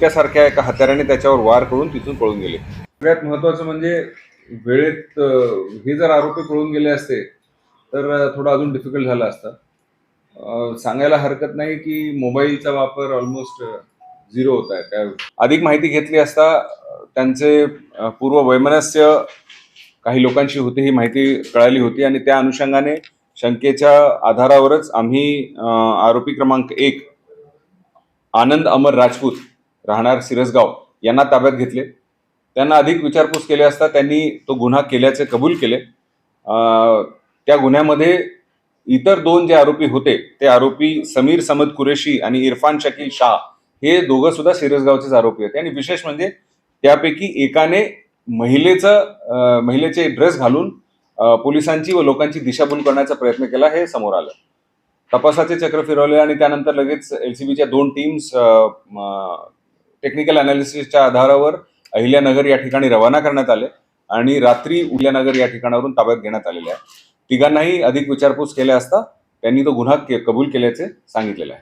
कोयत्यासारख्या एका हत्याराने त्याच्यावर वार करून तिथून पळून गेले. सगळ्यात महत्त्वाचं म्हणजे वेळेत हे जर आरोपी पळून गेले असते तर थोडं अजून डिफिकल्ट झालं असतं. सांगायला हरकत नाही की मोबाईलचा वापर ऑलमोस्ट झिरो होत आहे. त्या अधिक माहिती घेतली असता त्यांचे पूर्व वैमनस्य काही लोकांची होती, ही माहिती कळाली होती आणि त्या अनुषंगाने शंकेच्या आधारावरच आम्ही आरोपी क्रमांक 1 आनंद अमर राजपूत राहणार सिरसगाव यांना ताब्यात घेतले. त्यांना अधिक विचारपूस केली असता त्यांनी तो गुन्हा केल्याचे कबूल केले. त्या गुन्ह्यामध्ये इतर 2 जे आरोपी होते ते आरोपी समीर समद कुरेशी आणि इरफान शकील शाह हे दोघं सुद्धा सिरसगावचेच आरोपी होते. आणि विशेष म्हणजे त्यापैकी एकाने महिलेचे ड्रेस घालून पोलिसांची व लोकांची दिशाभूल करण्याचा प्रयत्न केला, हे समोर आलं. तपासाचे चक्र फिरवले आणि त्यानंतर लगेच एलसीबीच्या 2 टीम्स टेक्निकल अनालिसिसच्या आधारावर अहिल्यानगर या ठिकाणी रवाना करण्यात आले आणि रात्री अहिल्यानगर या ठिकाणावरून ताब्यात घेण्यात आलेले आहे. तिघांनाही अधिक विचारपूस केल्या असता त्यांनी तो गुन्हा कबूल केल्याचे सांगितलेलं आहे.